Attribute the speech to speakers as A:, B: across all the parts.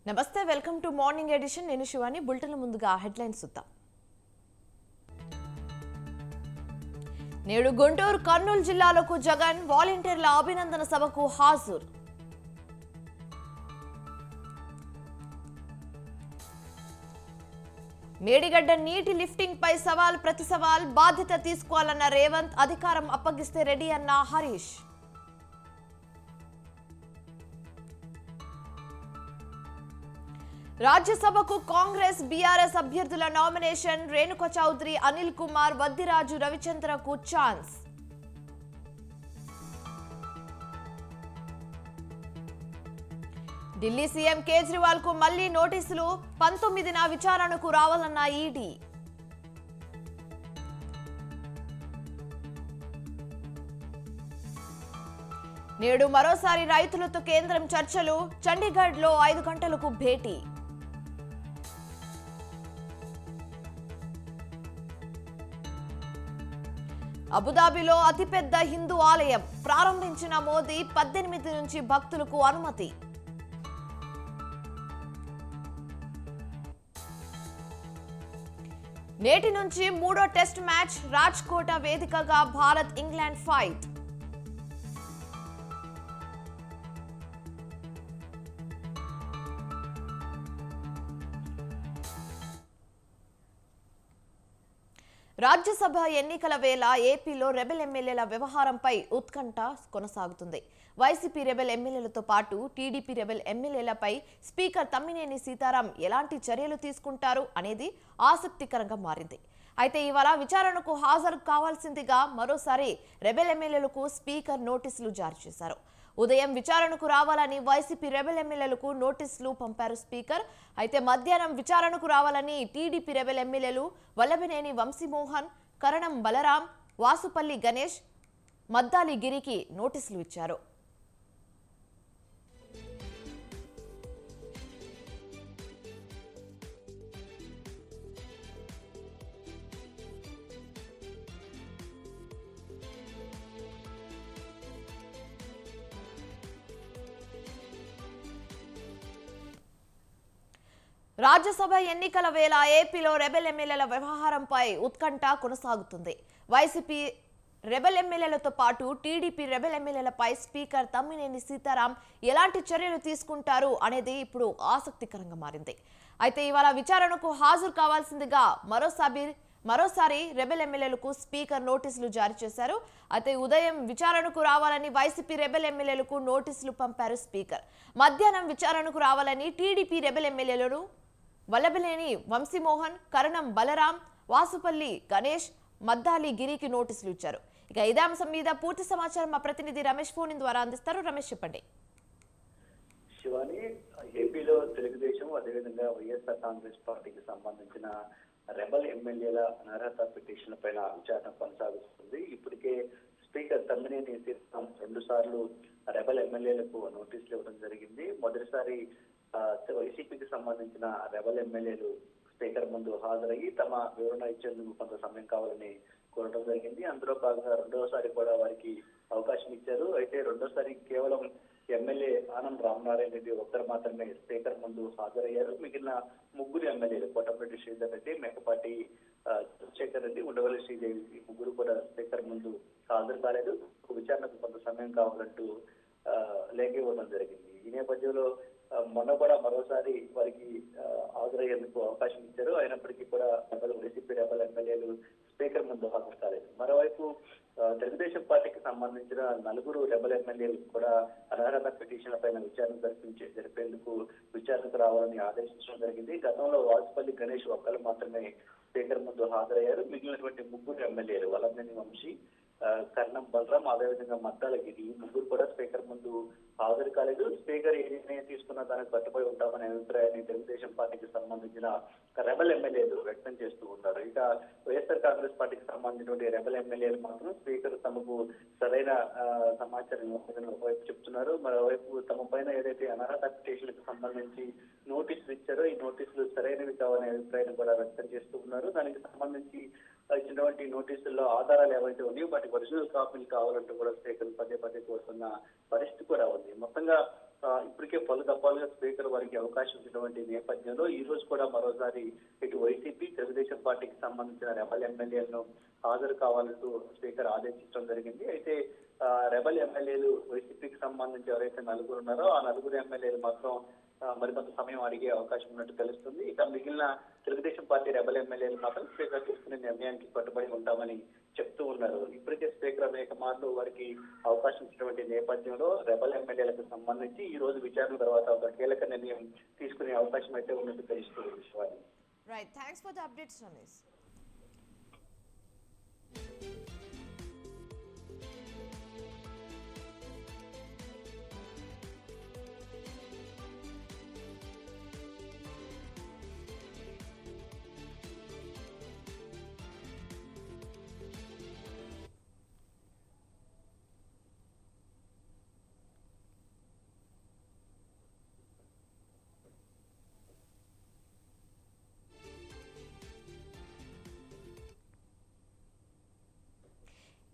A: నమస్తే, welcome to morning edition. నేను Shivani. Bulletin ముందుగా హెడ్లైన్స్ చూద్దాం. నేడు గుంటూరు, కర్నూలు జిల్లాలకు జగన్ వాలంటీర్ల అభినందన సభకు హాజరు. మేడిగడ్డ నీటి లిఫ్టింగ్ పై సవాల్ ప్రతి సవాల్, బాధ్యత తీసుకోవాలన్న రేవంత్, అధికారం అప్పగిస్తే రెడీ అన్న హరీష్. రాజ్యసభకు కాంగ్రెస్ బీఆర్ఎస్ అభ్యర్థుల నామినేషన్. రేణుక చౌదరి, అనిల్ కుమార్, వద్దిరాజు రవిచంద్రకు ఛాన్స్. ఢిల్లీ సీఎం కేజ్రీవాల్ కు మళ్లీ నోటీసులు. 19న విచారణకు రావాలన్న ఈడీ. నేడు మరోసారి రైతులతో కేంద్రం చర్చలు. చండీగఢ్ లో 5 గంటలకు భేటీ. అబుదాబిలో అతిపెద్ద హిందూ ఆలయం ప్రారంభించిన మోదీ. 18 నుంచి భక్తులకు అనుమతి. నేటి నుంచి 3వ టెస్ట్ మ్యాచ్. రాజ్కోట వేదికగా భారత్ ఇంగ్లాండ్ ఫైట్. రాజ్యసభ ఎన్నికల వేళ ఏపీలో రెబెల్ ఎమ్మెల్యేల వ్యవహారంపై ఉత్కంఠ కొనసాగుతుంది. వైసీపీ రెబెల్ ఎమ్మెల్యేలతో పాటు టీడీపీ రెబెల్ ఎమ్మెల్యేలపై స్పీకర్ తమ్మినేని సీతారాం ఎలాంటి చర్యలు తీసుకుంటారు అనేది ఆసక్తికరంగా మారింది. అయితే ఇవాళ విచారణకు హాజరు కావాల్సిందిగా మరోసారి రెబెల్ ఎమ్మెల్యేలకు స్పీకర్ నోటీసులు జారీ చేశారు. ఉదయం విచారణకు రావాలని వైసీపీ రెబెల్ ఎమ్మెల్యేలకు నోటీసులు పంపారు స్పీకర్. అయితే మధ్యాహ్నం విచారణకు రావాలని టీడీపీ రెబెల్ ఎమ్మెల్యేలు వల్లభనేని వంశీమోహన్, కరణం బలరాం, వాసుపల్లి గణేష్, మద్దాలి గిరికి నోటీసులు ఇచ్చారు. రాజ్యసభ ఎన్నికల వేళ ఏపీలో రెబెల్ ఎమ్మెల్యేల వ్యవహారంపై ఉత్కంఠ కొనసాగుతుంది. వైసీపీ రెబెల్ ఎమ్మెల్యేలతో పాటు టీడీపీ రెబెల్ ఎమ్మెల్యేలపై స్పీకర్ తమ్మినేని సీతారాం ఎలాంటి చర్యలు తీసుకుంటారు అనేది ఇప్పుడు ఆసక్తికరంగా మారింది. అయితే ఇవాళ విచారణకు హాజరు కావాల్సిందిగా మరోసారి రెబెల్ ఎమ్మెల్యేలకు స్పీకర్ నోటీసులు జారీ చేశారు. అయితే ఉదయం విచారణకు రావాలని వైసీపీ రెబెల్ ఎమ్మెల్యేలకు నోటీసులు పంపారు స్పీకర్. మధ్యాహ్నం విచారణకు రావాలని టీడీపీ రెబెల్ ఎమ్మెల్యేలను వల్లభనేని వంశీమోహన్, కరణం బలరాం, వాసుపల్లి గణేష్, మద్దాలి గిరికి నోటీసులు ఇచ్చారు. ఇక ఇదే అంశం మీద పూర్తి సమాచారం మా ప్రతినిధి రమేష్ ఫోన్ ద్వారా అందిస్తారు. రమేష్, చెప్పండి.
B: శివాని, ఏపీలో తెలుగుదేశం అదేవిధంగా వైఎస్ఆర్ కాంగ్రెస్ పార్టీకి సంబంధించిన రెబల్ ఎమ్మెల్యేల అనర్హత పిటిషన్ల పైన విచారణ కొనసాగుతుంది. ఇప్పటికే స్పీకర్ తమ్మినేని సీతారాం 2 సార్లు రెబల్ ఎమ్మెల్యేలకు నోటీసులు ఇవ్వడం జరిగింది. మొదటిసారి వైసీపీకి సంబంధించిన రెబల్ ఎమ్మెల్యేలు స్పీకర్ ముందు హాజరయ్యి తమ వివరణ ఇచ్చేందుకు కొంత సమయం కావాలని కోరడం జరిగింది. అందులో భాగంగా 2వసారి కూడా వారికి అవకాశం ఇచ్చారు. అయితే 2వసారి కేవలం ఎమ్మెల్యే ఆనం రామనారాయణ రెడ్డి ఒక్కరు మాత్రమే స్పీకర్ ముందు హాజరయ్యారు. మిగిలిన 3 ఎమ్మెల్యేలు కోటమిరెడ్డి శ్రీధర్ రెడ్డి, మేకపాటి చంద్రశేఖర్ రెడ్డి, ఉండవల్లి శ్రీదేవి, ఈ 3 కూడా స్పీకర్ ముందు హాజరు కాలేదు. విచారణకు కొంత సమయం కావాలంటూ లేఖ ఇవ్వడం జరిగింది. ఈ నేపథ్యంలో మొన్న కూడా మరోసారి వారికి హాజరయ్యేందుకు అవకాశం ఇచ్చారు. అయినప్పటికీ కూడా వైసీపీ రెబల్ ఎమ్మెల్యేలు స్పీకర్ ముందు హాజరు కాలేదు. మరోవైపు తెలుగుదేశం పార్టీకి సంబంధించిన 4 రెబల్ ఎమ్మెల్యేలు కూడా అనర్హత పిటిషన్ల పైన విచారణ జరిపేందుకు విచారణకు రావాలని ఆదేశించడం జరిగింది. గతంలో వాసుపల్లి గణేష్ ఒక్కరు మాత్రమే స్పీకర్ ముందు హాజరయ్యారు. మిగిలినటువంటి 3 ఎమ్మెల్యేలు వల్లభనేని వంశీ, కర్ణం బలరాం, అదేవిధంగా మద్దాల గిరి, ఈ 3 కూడా స్పీకర్ ముందు హాజరు కాలేదు. స్పీకర్ ఏ నిర్ణయం తీసుకున్న దానికి కట్టుబడి ఉంటామనే అభిప్రాయాన్ని తెలుగుదేశం పార్టీకి సంబంధించిన రెబల్ ఎమ్మెల్యేలు వ్యక్తం చేస్తూ ఉన్నారు. ఇక వైఎస్ఆర్ కాంగ్రెస్ పార్టీకి సంబంధించినటువంటి రెబల్ ఎమ్మెల్యేలు మాత్రం స్పీకర్ తమకు సరైన సమాచారం ఒకవైపు చెప్తున్నారు. మరోవైపు తమ పైన ఏదైతే అనర్హత పిటిషన్లకు సంబంధించి నోటీసులు ఇచ్చారో ఈ నోటీసులు సరైనవి కావనే అభిప్రాయాన్ని కూడా వ్యక్తం చేస్తూ ఉన్నారు. దానికి సంబంధించి ఇచ్చినటువంటి నోటీసుల్లో ఆధారాలు ఏవైతే ఉన్నాయో వాటి ఒరిజినల్ కాపీలు కావాలంటూ కూడా స్పీకర్ పదే కోరుతున్న పరిస్థితి కూడా ఉంది. మొత్తంగా ఇప్పటికే పలు దఫాలుగా స్పీకర్ వారికి అవకాశం ఇచ్చినటువంటి నేపథ్యంలో ఈ రోజు కూడా మరోసారి ఇటు వైసీపీ తెలుగుదేశం పార్టీకి సంబంధించిన రెబల్ ఎమ్మెల్యేలను హాజరు కావాలంటూ స్పీకర్ ఆదేశించడం జరిగింది. అయితే రెబల్ ఎమ్మెల్యేలు వైసీపీకి సంబంధించి ఎవరైతే నలుగురు ఉన్నారో ఆ నలుగురు ఎమ్మెల్యేలు మాత్రం మరికొంత సమయం అడిగే అవకాశం ఉన్నట్టు తెలుస్తుంది. ఇక మిగిలిన తెలుగుదేశం పార్టీ రెబల్ ఎమ్మెల్యేలు మాత్రం స్పీకర్ తీసుకునే నిర్ణయానికి కట్టుబడి ఉంటామని చెప్తూ ఉన్నారు. ఇప్పటికే స్పీకర్ అనేక మార్లు వారికి అవకాశం ఇచ్చినటువంటి నేపథ్యంలో రెబల్ ఎమ్మెల్యేలకు సంబంధించి ఈ రోజు విచారణ తర్వాత ఒక కీలక నిర్ణయం తీసుకునే అవకాశం అయితే ఉన్నట్టు తెలుస్తుంది. విశ్వాన్ని
A: right, thanks for the updates Ramesh.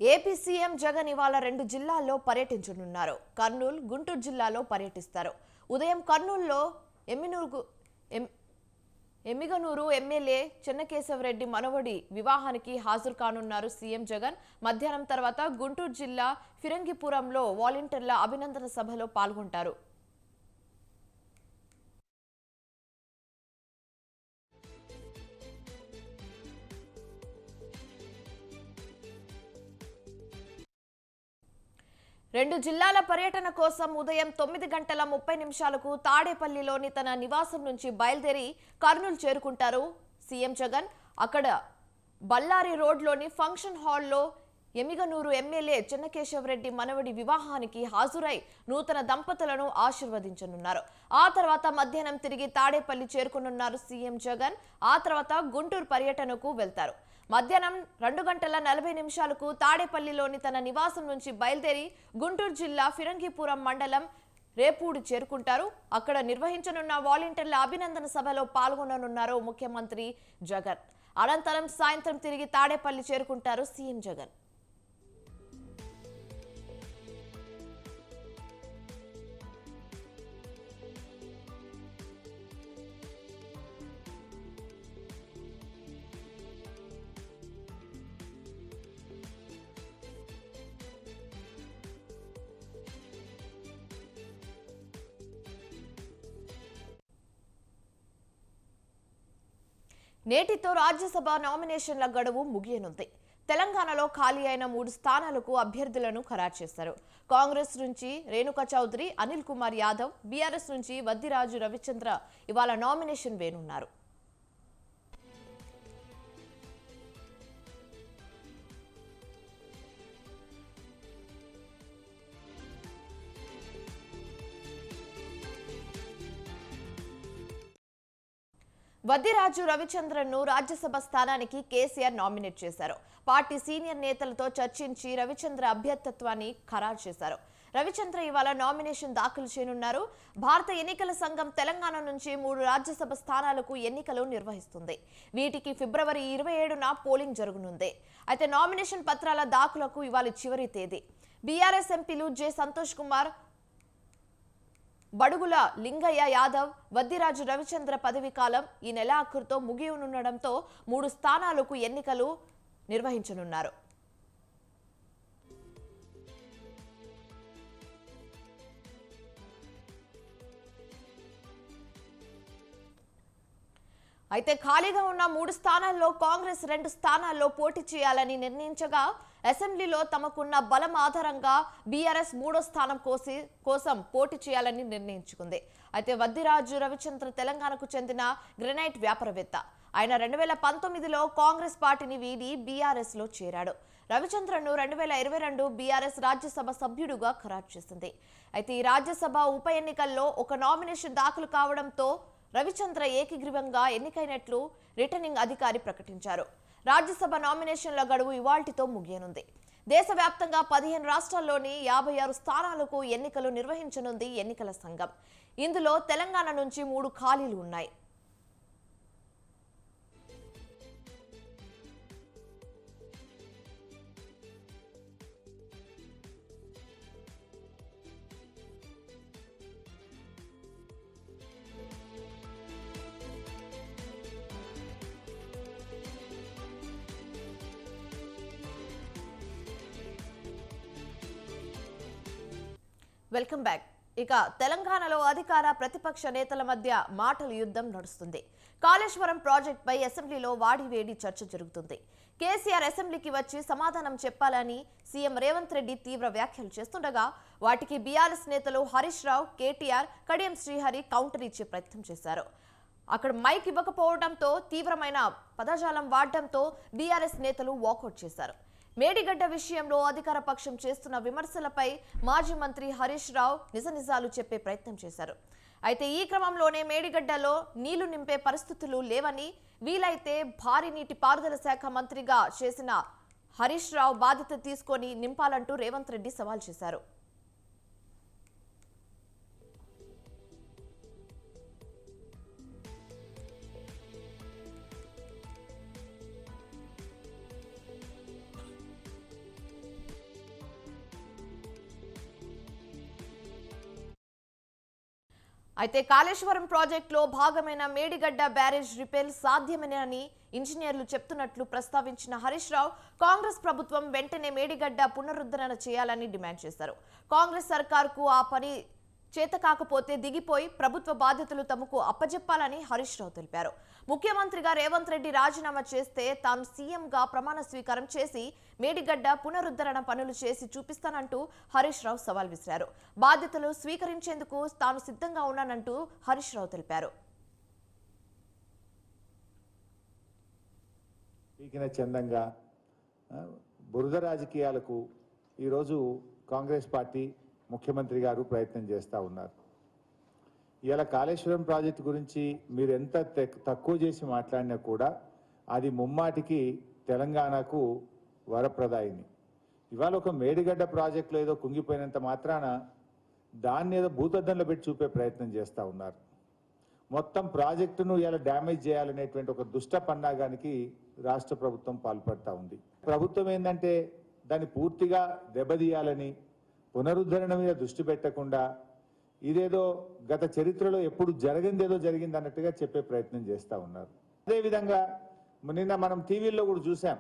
A: AP CM Jagan ఇవాళ 2 జిల్లాల్లో పర్యటించనున్నారు. కర్నూలు, గుంటూరు జిల్లాలో పర్యటిస్తారు. ఉదయం కర్నూలులో ఎమ్మిగనూరు ఎమ్మెల్యే చెన్నకేశవరెడ్డి మనవడి వివాహానికి హాజరు కానున్నారు సీఎం జగన్. మధ్యాహ్నం తర్వాత గుంటూరు జిల్లా ఫిరంగిపురంలో వాలంటీర్ల అభినందన సభలో పాల్గొంటారు. రెండు జిల్లాల పర్యటన కోసం ఉదయం 9:30 తాడేపల్లిలోని తన నివాసం నుంచి బయలుదేరి కర్నూలు చేరుకుంటారు సీఎం జగన్. అక్కడ బళ్ళారి రోడ్లోని ఫంక్షన్ హాల్లో ఎమ్మిగనూరు ఎమ్మెల్యే చెన్నకేశవరెడ్డి మనవడి వివాహానికి హాజరై నూతన దంపతులను ఆశీర్వదించనున్నారు. ఆ తర్వాత మధ్యాహ్నం తిరిగి తాడేపల్లి చేరుకునున్నారు సీఎం జగన్. ఆ తర్వాత గుంటూరు పర్యటనకు వెళ్తారు. మధ్యాహ్నం 2:40 తాడేపల్లిలోని తన నివాసం నుంచి బయలుదేరి గుంటూరు జిల్లా ఫిరంగిపురం మండలం రేపూడి చేరుకుంటారు. అక్కడ నిర్వహించనున్న వాలంటీర్ల అభినందన సభలో పాల్గొననున్నారు ముఖ్యమంత్రి జగన్. అనంతరం సాయంత్రం తిరిగి తాడేపల్లి చేరుకుంటారు సీఎం జగన్. నేటితో రాజ్యసభ నామినేషన్ల గడువు ముగియనుంది. తెలంగాణలో ఖాళీ అయిన 3 స్థానాలకు అభ్యర్థులను ఖరారు చేశారు. కాంగ్రెస్ నుంచి రేణుకా చౌదరి, అనిల్ కుమార్ యాదవ్, బీఆర్ఎస్ నుంచి వద్దిరాజు రవిచంద్ర ఇవాళ నామినేషన్ వేనున్నారు. వద్దిరాజు రవిచంద్రన్ను రాజ్యసభ స్థానానికి కేసీఆర్ నామినేట్ చేశారు. పార్టీ సీనియర్ నేతలతో చర్చించి రవిచంద్ర అభ్యర్థిత్వాన్ని ఖరారు చేశారు. రవిచంద్ర ఇవాళ నామినేషన్ దాఖలు చేయనున్నారు. భారత ఎన్నికల సంఘం తెలంగాణ నుంచి 3 రాజ్యసభ స్థానాలకు ఎన్నికలు నిర్వహిస్తుంది. వీటికి ఫిబ్రవరి 27న పోలింగ్ జరగనుంది. అయితే నామినేషన్ పత్రాల దాఖలకు ఇవాళ చివరి తేదీ. బీఆర్ఎస్ ఎంపీలు జె సంతోష్ కుమార్, బడుగుల లింగయ్య యాదవ్, వద్దిరాజు రవిచంద్ర పదవి కాలం ఈ నెల ఆఖరుతో ముగియనుండడంతో 3 స్థానాలకు ఎన్నికలు నిర్వహించనున్నారు. అయితే ఖాళీగా ఉన్న 3 స్థానాల్లో కాంగ్రెస్ 2 స్థానాల్లో పోటీ చేయాలని నిర్ణయించగా అసెంబ్లీలో తమకున్న బలం ఆధారంగా బీఆర్ఎస్ 3వ స్థానం కోసం పోటీ చేయాలని నిర్ణయించుకుంది. అయితే వద్దిరాజు రవిచంద్ర తెలంగాణకు చెందిన గ్రెనైట్ వ్యాపారవేత్త. ఆయన 2019లో కాంగ్రెస్ పార్టీని వీడి బీఆర్ఎస్ లో చేరాడు. రవిచంద్రను 2022 బీఆర్ఎస్ రాజ్యసభ సభ్యుడిగా ఖరారు చేసింది. అయితే ఈ రాజ్యసభ ఉప ఎన్నికల్లో ఒక నామినేషన్ దాఖలు కావడంతో రవిచంద్ర ఏకగ్రీవంగా ఎన్నికైనట్లు రిటర్నింగ్ అధికారి ప్రకటించారు. రాజ్యసభ నామినేషన్ల గడువు ఇవాల్టితో ముగియనుంది. దేశవ్యాప్తంగా 15 రాష్ట్రాల్లోని 56 స్థానాలకు ఎన్నికలు నిర్వహించనుంది ఎన్నికల సంఘం. ఇందులో తెలంగాణ నుంచి 3 ఖాళీలు ఉన్నాయి. Welcome back. ఇక తెలంగాణలో అధికార ప్రతిపక్ష నేతల మధ్య మాటల యుద్ధం నడుస్తుంది. కాళేశ్వరం ప్రాజెక్టుపై అసెంబ్లీలో వాడివేడి చర్చ జరుగుతుంది. కేసీఆర్ అసెంబ్లీకి వచ్చి సమాధానం చెప్పాలని సీఎం రేవంత్ రెడ్డి తీవ్ర వ్యాఖ్యలు చేస్తుండగా వాటికి బీఆర్ఎస్ నేతలు హరీష్ రావు, కేటీఆర్, కడియం శ్రీహరి కౌంటర్ ఇచ్చే ప్రయత్నం చేశారు. అక్కడ మైక్ ఇవ్వకపోవడంతో తీవ్రమైన పదజాలం వాడడంతో బీఆర్ఎస్ నేతలు వాకౌట్ చేశారు. మేడిగడ్డ విషయంలో అధికార పక్షం చేస్తున్న విమర్శలపై మాజీ మంత్రి హరీష్ రావు నిజాలు చెప్పే ప్రయత్నం చేశారు. అయితే ఈ క్రమంలోనే మేడిగడ్డలో నీళ్లు నింపే పరిస్థితులు లేవని, వీలైతే భారీ నీటి పారుదల శాఖ మంత్రిగా చేసిన హరీష్ రావు బాధ్యత తీసుకొని నింపాలంటూ రేవంత్ రెడ్డి సవాల్ చేశారు. అయితే కాళేశ్వరం ప్రాజెక్టులో భాగమైన మేడిగడ్డ బ్యారేజ్ రిపేర్ సాధ్యమేనని ఇంజనీర్లు చెప్తున్నట్లు ప్రస్తావించిన హరీష్ రావు కాంగ్రెస్ ప్రభుత్వం వెంటనే మేడిగడ్డ పునరుద్ధరణ చేయాలని డిమాండ్ చేశారు. కాంగ్రెస్ సర్కార్కు ఆ పని చేత కాకపోతే దిగిపోయి ప్రభుత్వ బాధ్యతలు తమకు అప్పజెప్పాలని హరీష్ రావు తెలిపారు. ముఖ్యమంత్రిగా రేవంత్ రెడ్డి రాజీనామా చేస్తే తాను సీఎంగా ప్రమాణ స్వీకారం చేసి మేడిగడ్డ పునరుద్ధరణ పనులు చేసి చూపిస్తానంటూ హరీష్ రావు సవాల్ విసిరారు. బాధ్యతలు స్వీకరించేందుకు తాను సిద్ధంగా ఉన్నానంటూ హరీష్ రావు తెలిపారు.
C: చందంగా బురద రాజకీయాలకు ఈరోజు కాంగ్రెస్ పార్టీ ముఖ్యమంత్రి గారు ప్రయత్నం చేస్తూ ఉన్నారు. ఇలా కాళేశ్వరం ప్రాజెక్టు గురించి మీరు ఎంత తక్కువ చేసి మాట్లాడినా కూడా అది ముమ్మాటికి తెలంగాణకు వరప్రదాయిని. ఇవాళ ఒక మేడిగడ్డ ప్రాజెక్టులో ఏదో కుంగిపోయినంత మాత్రాన దాన్ని ఏదో భూతద్దంలో పెట్టి చూపే ప్రయత్నం చేస్తూ ఉన్నారు. మొత్తం ప్రాజెక్టును ఇలా డ్యామేజ్ చేయాలనేటువంటి ఒక దుష్ట పన్నాగానికి రాష్ట్ర ప్రభుత్వం పాల్పడతా ఉంది. ప్రభుత్వం ఏంటంటే దాన్ని పూర్తిగా దెబ్బతీయాలని, పునరుద్ధరణ మీద దృష్టి పెట్టకుండా ఇదేదో గత చరిత్రలో ఎప్పుడు జరిగిందేదో జరిగింది అన్నట్టుగా చెప్పే ప్రయత్నం చేస్తూ ఉన్నారు. అదేవిధంగా నిన్న మనం టీవీల్లో కూడా చూసాం,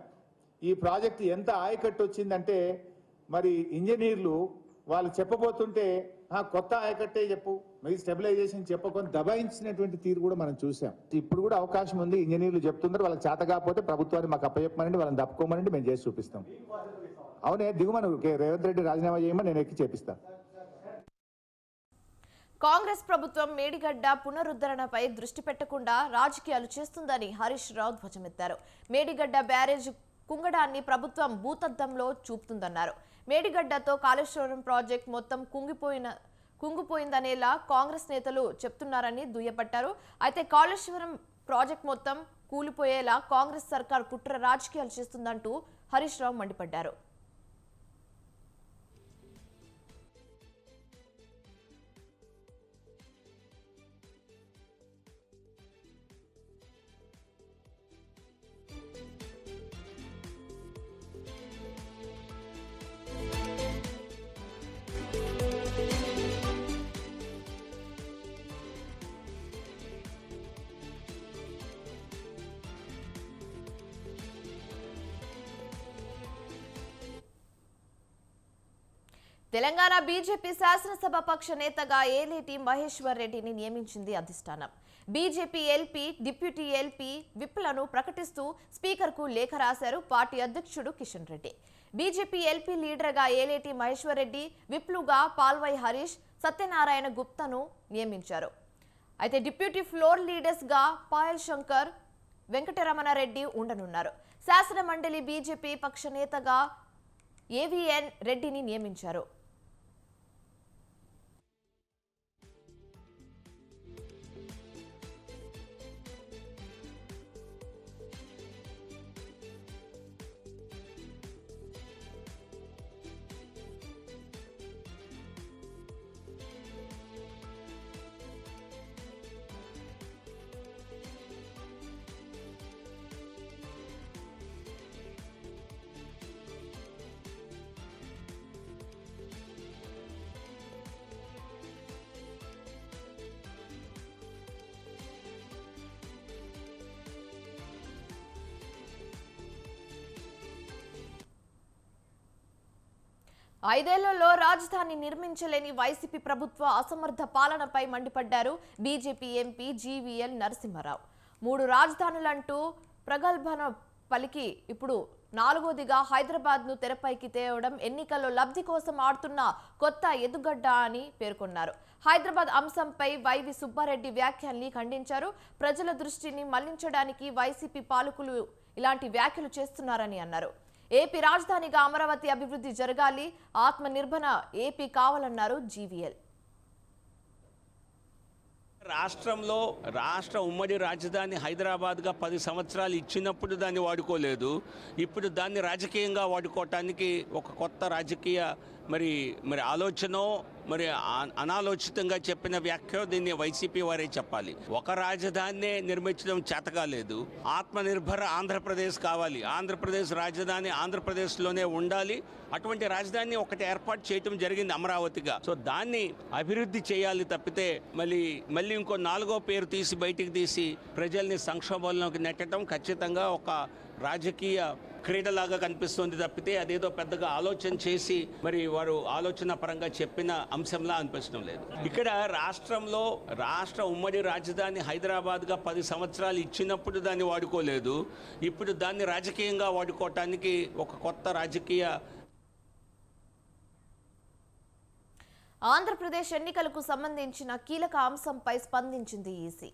C: ఈ ప్రాజెక్టు ఎంత ఆయకట్టు వచ్చిందంటే మరి ఇంజనీర్లు వాళ్ళు చెప్పబోతుంటే కొత్త ఆయకట్టే చెప్పు, మీ స్టెబిలైజేషన్ చెప్పకొని దబాయించినటువంటి తీరు కూడా మనం చూసాం. ఇప్పుడు కూడా అవకాశం ఉంది, ఇంజనీర్లు చెప్తున్నారు, వాళ్ళకి చేత కాకపోతే ప్రభుత్వాన్ని మాకు అప్పచెప్పమనండి, వాళ్ళని తప్పుకోమనండి, మేము చేసి చూపిస్తాం. అవునే దిగుమను రేవంత్ రెడ్డి రాజీనామా చేయమని నేను ఎక్కి చేపిస్తా.
A: కాంగ్రెస్ ప్రభుత్వం మేడిగడ్డ పునరుద్ధరణపై దృష్టి పెట్టకుండా రాజకీయాలు చేస్తుందని హరీష్ రావు ధ్వజమెత్తారు. మేడిగడ్డ బ్యారేజ్ కుంగడాన్ని ప్రభుత్వం భూతద్దంలో చూపుతుందన్నారు. మేడిగడ్డతో కాళేశ్వరం ప్రాజెక్ట్ మొత్తం కుంగిపోయిందనేలా కాంగ్రెస్ నేతలు చెప్తున్నారని దుయ్యబట్టారు. అయితే కాళేశ్వరం ప్రాజెక్ట్ మొత్తం కూలిపోయేలా కాంగ్రెస్ సర్కార్ కుట్ర రాజకీయాలు చేస్తుందంటూ హరీష్ రావు మండిపడ్డారు. తెలంగాణ బీజేపీ శాసనసభ పక్ష నేతగా ఏలేటి మహేశ్వర్ రెడ్డిని నియమించింది అధిష్టానం. బీజేపీ ఎల్పీ, డిప్యూటీ ఎల్పీ విప్లను ప్రకటిస్తూ స్పీకర్కు లేఖ రాశారు పార్టీ అధ్యక్షుడు కిషన్ రెడ్డి. బీజేపీ ఎల్పీ లీడర్గా ఏలేటి మహేశ్వర్ రెడ్డి, విప్లుగా పాల్వై హరీష్, సత్యనారాయణ గుప్తాను నియమించారు. అయితే డిప్యూటీ ఫ్లోర్ లీడర్స్గా పాయల్ శంకర్, వెంకటరమణారెడ్డి ఉండనున్నారు. శాసన మండలి బీజేపీ పక్ష నేతగా ఏవీఎన్ రెడ్డిని నియమించారు. ఐదేళ్లలో రాజధాని నిర్మించలేని వైసీపీ ప్రభుత్వ అసమర్థ పాలనపై మండిపడ్డారు బీజేపీ ఎంపీ జీవీఎల్ నరసింహారావు. 3 రాజధానులంటూ ప్రగల్భన పలికి ఇప్పుడు 4వదిగా హైదరాబాద్ను తెరపైకి తేవడం ఎన్నికల్లో లబ్ధి కోసం ఆడుతున్న కొత్త ఎదుగడ్డ అని పేర్కొన్నారు. హైదరాబాద్ అంశంపై వైవి సుబ్బారెడ్డి వ్యాఖ్యల్ని ఖండించారు. ప్రజల దృష్టిని మళ్లించడానికి వైసీపీ పాలకులు ఇలాంటి వ్యాఖ్యలు చేస్తున్నారని అన్నారు. ఏపీ రాజధానిగా అమరావతి అభివృద్ధి జరగాలి, ఆత్మనిర్భర ఏపీ కావాలన్నారు జీవీఎల్.
D: రాష్ట్రంలో రాష్ట్ర ఉమ్మడి రాజధాని హైదరాబాద్గా 10 సంవత్సరాలు ఇచ్చినప్పుడు దాన్ని వాడుకోలేదు. ఇప్పుడు దాన్ని రాజకీయంగా వాడుకోవటానికి ఒక కొత్త రాజకీయ మరి ఆలోచన అనాలోచితంగా చెప్పిన వ్యాఖ్య దీన్ని వైసీపీ వారే చెప్పాలి. ఒక రాజధానినే నిర్మించడం చేతకాలేదు. ఆత్మనిర్భర ఆంధ్రప్రదేశ్ కావాలి. ఆంధ్రప్రదేశ్ రాజధాని ఆంధ్రప్రదేశ్లోనే ఉండాలి. అటువంటి రాజధాని ఒకటి ఏర్పాటు చేయటం జరిగింది అమరావతిగా. సో దాన్ని అభివృద్ధి చేయాలి తప్పితే మళ్ళీ ఇంకో 4వ పేరు తీసి బయటికి తీసి ప్రజల్ని సంక్షోభంలోకి నెట్టడం ఖచ్చితంగా ఒక రాజకీయ క్రీడలాగా కనిపిస్తుంది తప్పితే అదేదో పెద్దగా ఆలోచన చేసి వారు ఆలోచన పరంగా చెప్పిన అంశంలా అనిపించడం లేదు. ఇక్కడ రాష్ట్ర ఉమ్మడి రాజధాని హైదరాబాద్గా 10 సంవత్సరాలు ఇచ్చినప్పుడు దాన్ని వాడుకోలేదు. ఇప్పుడు దాన్ని రాజకీయంగా వాడుకోవటానికి ఒక కొత్త రాజకీయ
A: ఆంధ్రప్రదేశ్ ఎన్నికలకు సంబంధించిన కీలక అంశంపై స్పందించింది ఈసీ.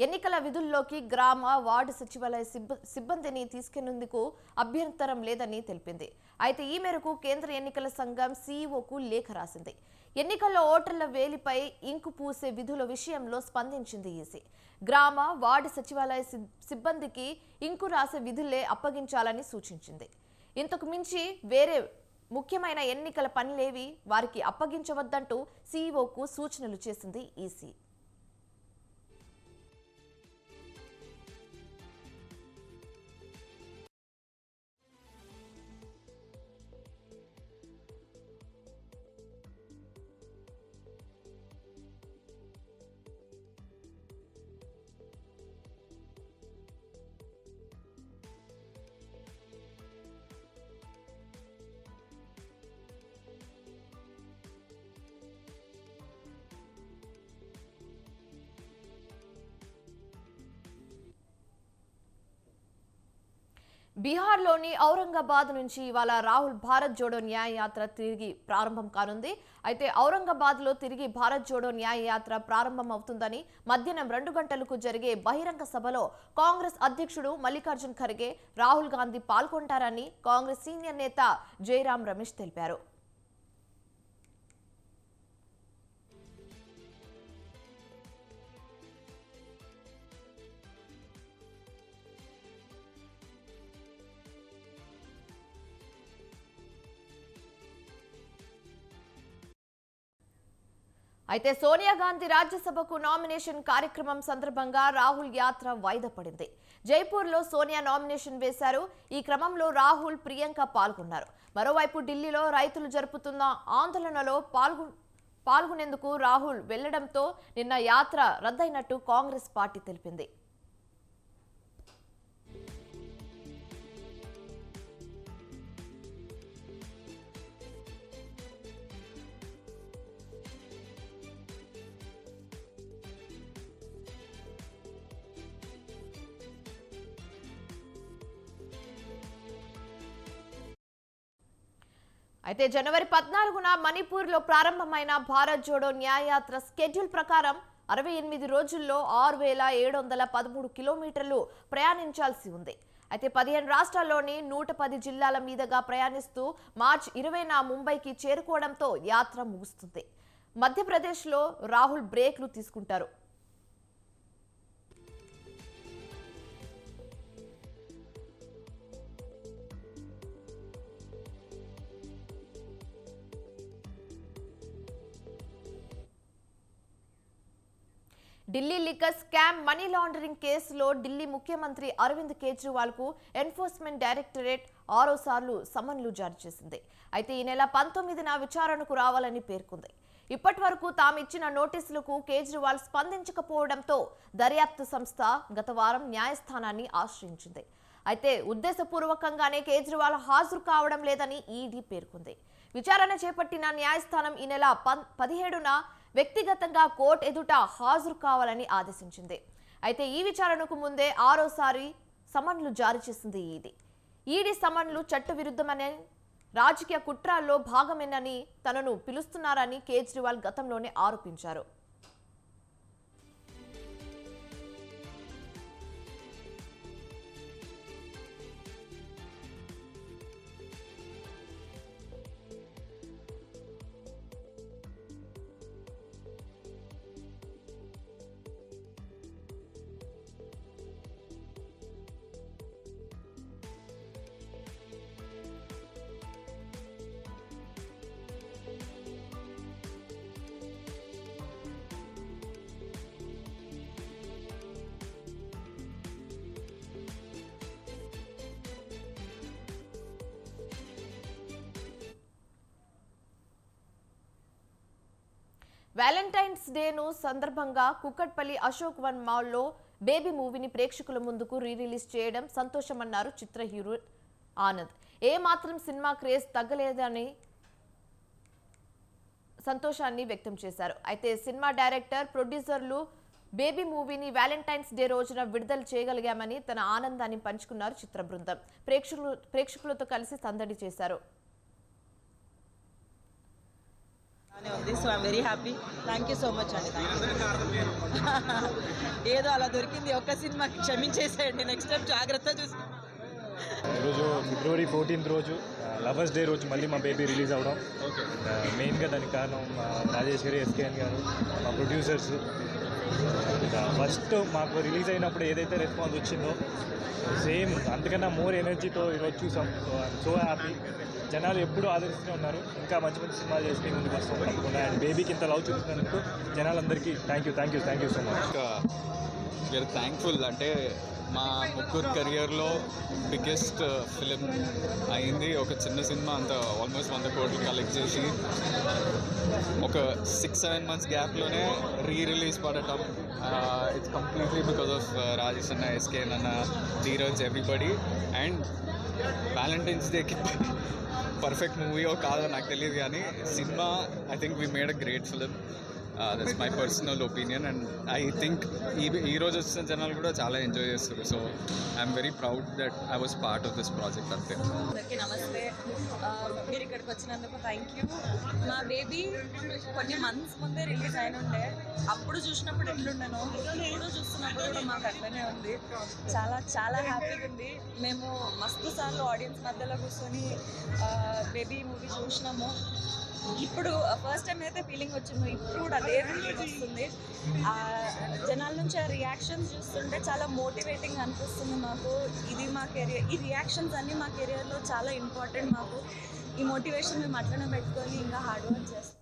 A: ఎన్నికల విధుల్లోకి గ్రామ వార్డు సచివాలయ సిబ్బందిని తీసుకెళ్లేందుకు అభ్యంతరం లేదని తెలిపింది. అయితే ఈ మేరకు కేంద్ర ఎన్నికల సంఘం సీఈఓకు లేఖ రాసింది. ఎన్నికల్లో ఓటర్ల వేలిపై ఇంకు పూసే విధుల విషయంలో స్పందించింది ఈసీ. గ్రామ వార్డు సచివాలయ సిబ్బందికి ఇంకు రాసే విధులే అప్పగించాలని సూచించింది. ఇంతకు మించి వేరే ముఖ్యమైన ఎన్నికల పనులేవి వారికి అప్పగించవద్దంటూ సీఈఓకు సూచనలు చేసింది ఈసీ. బీహార్లోని ఔరంగాబాద్ నుంచి ఇవాళ రాహుల్ భారత్ జోడో న్యాయ యాత్ర తిరిగి ప్రారంభం కానుంది. అయితే ఔరంగాబాద్లో తిరిగి భారత్ జోడో న్యాయ యాత్ర ప్రారంభం అవుతుందని మధ్యాహ్నం 2 గంటలకు జరిగే బహిరంగ సభలో కాంగ్రెస్ అధ్యక్షుడు మల్లికార్జున్ ఖర్గే, రాహుల్ గాంధీ పాల్గొంటారని కాంగ్రెస్ సీనియర్ నేత జైరాం రమేష్ తెలిపారు. అయితే సోనియా గాంధీ రాజ్యసభకు నామినేషన్ కార్యక్రమం సందర్భంగా రాహుల్ యాత్ర వాయిదా పడింది. జైపూర్లో సోనియా నామినేషన్ వేశారు. ఈ క్రమంలో రాహుల్, ప్రియాంక పాల్గొన్నారు. మరోవైపు ఢిల్లీలో రైతులు జరుపుతున్న ఆందోళనలో పాల్గొనేందుకు రాహుల్ వెళ్లడంతో నిన్న యాత్ర రద్దయినట్టు కాంగ్రెస్ పార్టీ తెలిపింది. అయితే జనవరి 14న మణిపూర్లో ప్రారంభమైన భారత్ జోడో న్యాయయాత్ర స్కెడ్యూల్ ప్రకారం 68 రోజుల్లో 6,713 కిలోమీటర్లు ప్రయాణించాల్సి ఉంది. అయితే 15 రాష్ట్రాల్లోని 110 జిల్లాల మీదుగా ప్రయాణిస్తూ మార్చి 20న ముంబైకి చేరుకోవడంతో యాత్ర ముగుస్తుంది. మధ్యప్రదేశ్లో రాహుల్ బ్రేక్లు తీసుకుంటారు. Delhi liquor scam money laundering కేసులో ఢిల్లీ ముఖ్యమంత్రి అరవింద్ కేజ్రీవాల్ కు ఎన్ఫోర్స్మెంట్ డైరెక్టరేట్ 6 సార్లు సమన్లు జారీ చేసింది. అయితే ఈ నెల 19న విచారణకు రావాలని పేర్కొంది. ఇప్పటి వరకు తాము ఇచ్చిన నోటీసులకు కేజ్రీవాల్ స్పందించకపోవడంతో దర్యాప్తు సంస్థ గత వారం న్యాయస్థానాన్ని ఆశ్రయించింది. అయితే ఉద్దేశపూర్వకంగానే కేజ్రీవాల్ హాజరు కావడం లేదని ఈడీ పేర్కొంది. విచారణ చేపట్టిన న్యాయస్థానం ఈ నెల 17న వ్యక్తిగతంగా కోర్టు ఎదుట హాజరు కావాలని ఆదేశించింది. అయితే ఈ విచారణకు ముందే 6సారి సమన్లు జారీ చేసింది ఈడీ సమన్లు చట్టవిరుద్ధమని, రాజకీయ కుట్రల్లో భాగమేనని తనను పిలుస్తున్నారని కేజ్రీవాల్ గతంలోనే ఆరోపించారు. వ్యాలంటైన్స్ డేను సందర్భంగా కుక్కట్పల్లి అశోక్ వన్ మాల్లో బేబీ మూవీని ప్రేక్షకుల ముందుకు రిలీజ్ చేయడం సంతోషమన్నారు చిత్ర హీరో ఆనంద్. ఏ మాత్రం సినిమా క్రేజ్ తగ్గలేదని సంతోషాన్ని వ్యక్తం చేశారు. అయితే సినిమా డైరెక్టర్, ప్రొడ్యూసర్లు బేబీ మూవీని వ్యాలంటైన్స్ డే రోజున విడుదల చేయగలిగామని తన ఆనందాన్ని పంచుకున్నారు చిత్ర బృందం. ప్రేక్షకులతో కలిసి సందడి చేశారు.
E: So I'm very happy. Thank you so much అండి. ఏదో అలా దొరికింది ఒక్క సినిమాకి, క్షమించేసేయండి. నెక్స్ట్ టైం జాగ్రత్త చూసుకుంటాం.
F: ఈరోజు ఫిబ్రవరి 14th రోజు లవర్స్ డే రోజు మళ్ళీ మా బేబీ రిలీజ్ అవ్వడం. మెయిన్గా దానికి కారణం మా రాజేశ్వరి ఎస్కేఎన్ గారు, మా ప్రొడ్యూసర్స్. ఫస్ట్ మాకు రిలీజ్ అయినప్పుడు ఏదైతే రెస్పాన్స్ వచ్చిందో సేమ్ అంతకన్నా మోర్ ఎనర్జీతో ఈరోజు చూసాం. So I'm so happy. జనాలు ఎప్పుడూ ఆదరిస్తూనే ఉన్నారు. ఇంకా మంచి మంచి సినిమాలు చేసి ముందుకు వస్తాం తప్పకుండా. అండ్ బేబీకి ఇంత లవ్ చూపిస్తున్నందుకు జనాలందరికీ thank you so much.
G: We are thankful. అంటే మా ముగ్గురు కెరియర్లో బిగ్గెస్ట్ ఫిలిం అయింది. ఒక చిన్న సినిమా అంత ఆల్మోస్ట్ 100 కోట్లు కలెక్ట్ చేసి ఒక 6-7 months గ్యాప్లోనే రిలీజ్ పడటం. It's completely because of Rajesh అన్న, ఎస్కేఎన్ అన్న, ధీరజ్, ఎవ్రీబడి. అండ్ వ్యాలంటైన్స్ డేకి పర్ఫెక్ట్ మూవీయో కాదో నాకు తెలియదు, కానీ cinema I think we made a great film. That's my personal opinion. And I think ఈరోజు వచ్చిన జనాలు కూడా చాలా ఎంజాయ్ చేస్తారు. So I'm very proud that I was part of this project. అంతే.
E: అందరికీ నమస్తే. మీరు ఇక్కడికి వచ్చినందుకు థ్యాంక్ యూ. మా బేబీ కొన్ని మంత్స్ ముందే రిలీజ్ అయిన ఉండే. అప్పుడు చూసినప్పుడు ఎట్లుండను, ఇప్పుడు చూస్తున్నప్పుడు కూడా మాకు అట్లనే ఉంది. చాలా చాలా హ్యాపీగా ఉంది. మేము మస్తు సార్లు ఆడియన్స్ మధ్యలో కూర్చొని బేబీ మూవీ చూసినాము. ఇప్పుడు ఫస్ట్ టైం అయితే ఫీలింగ్ వచ్చిందో, ఇప్పుడు కూడా అదే ఫీలింగ్ వస్తుంది. జనాల నుంచి ఆ రియాక్షన్స్ చూస్తుంటే చాలా మోటివేటింగ్ అనిపిస్తుంది మాకు. ఇది మా కెరియర్, ఈ రియాక్షన్స్ అన్నీ మా కెరియర్లో చాలా ఇంపార్టెంట్ మాకు. ఈ మోటివేషన్ మేము అట్లనే పెట్టుకొని ఇంకా హార్డ్ వర్క్ చేస్తాం.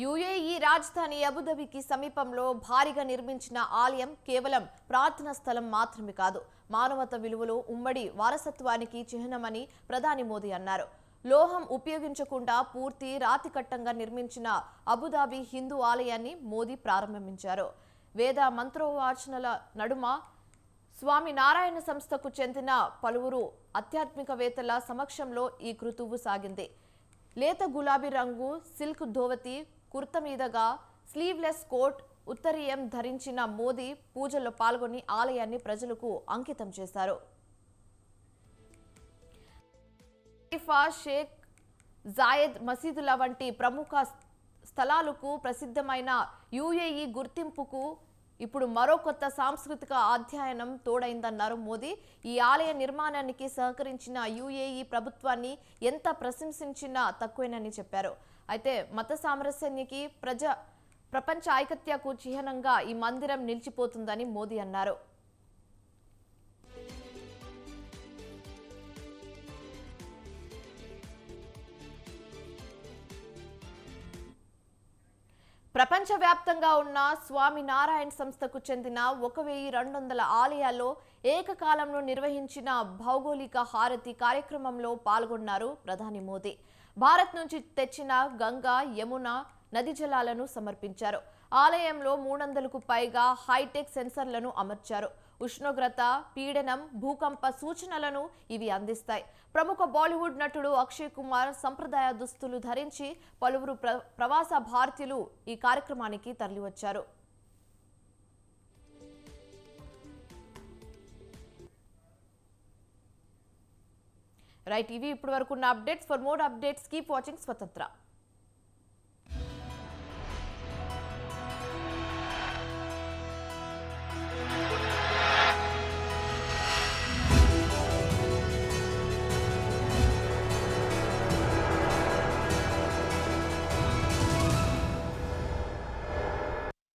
A: యుఏఈ రాజధాని అబుదాబికి సమీపంలో భారీగా నిర్మించిన ఆలయం కేవలం ప్రార్థనా స్థలం మాత్రమే కాదు, మానవతా విలువలు ఉమ్మడి వారసత్వానికి చిహ్నమని ప్రధాని మోదీ అన్నారు. లోహం ఉపయోగించకుండా పూర్తి రాతి కట్టంగా నిర్మించిన అబుదాబి హిందూ ఆలయాన్ని మోదీ ప్రారంభించారు. వేద మంత్రోవాచనల నడుమ స్వామి నారాయణ సంస్థకు చెందిన పలువురు ఆధ్యాత్మికవేత్తల సమక్షంలో ఈ కృతువు సాగింది. లేత గులాబీ రంగు సిల్క్ ధోవతి, కుర్త మీదగా స్లీవ్లెస్ కోట్, ఉత్తరీయం ధరించిన మోదీ పూజల్లో పాల్గొని ఆలయాన్ని ప్రజలకు అంకితం చేశారు. షేక్ జాయద్ మసీదుల వంటి ప్రముఖ స్థలాలకు ప్రసిద్ధమైన యుఏఈ గుర్తింపుకు ఇప్పుడు మరో కొత్త సాంస్కృతిక అధ్యయనం తోడైందన్నారు మోదీ. ఈ ఆలయ నిర్మాణానికి సహకరించిన యుఏఈ ప్రభుత్వాన్ని ఎంత ప్రశంసించినా తక్కువేనని చెప్పారు. అయితే మత సామరస్యానికి ప్రపంచ ఐకత్యకు చిహ్నంగా ఈ మందిరం నిలిచిపోతుందని మోదీ అన్నారు. ప్రపంచవ్యాప్తంగా ఉన్న స్వామి నారాయణ సంస్థకు చెందిన 1200 ఆలయాల్లో ఏకకాలంలో నిర్వహించిన భౌగోళిక హారతి కార్యక్రమంలో పాల్గొన్నారు ప్రధాని మోదీ. భారత్ నుంచి తెచ్చిన గంగా, యమున నది జలాలను సమర్పించారు. ఆలయంలో 300కు పైగా హైటెక్ సెన్సర్లను అమర్చారు. ఉష్ణోగ్రత, పీడనం, భూకంప సూచనలను ఇవి అందిస్తాయి. ప్రముఖ బాలీవుడ్ నటుడు అక్షయ్ కుమార్ సంప్రదాయ దుస్తులు ధరించి పలువురు ప్రవాస భారతీయులు ఈ కార్యక్రమానికి తరలివచ్చారు. రైట్, ఇవి ఇప్పటి వరకు ఉన్న updates. For more updates keep watching స్వతంత్ర.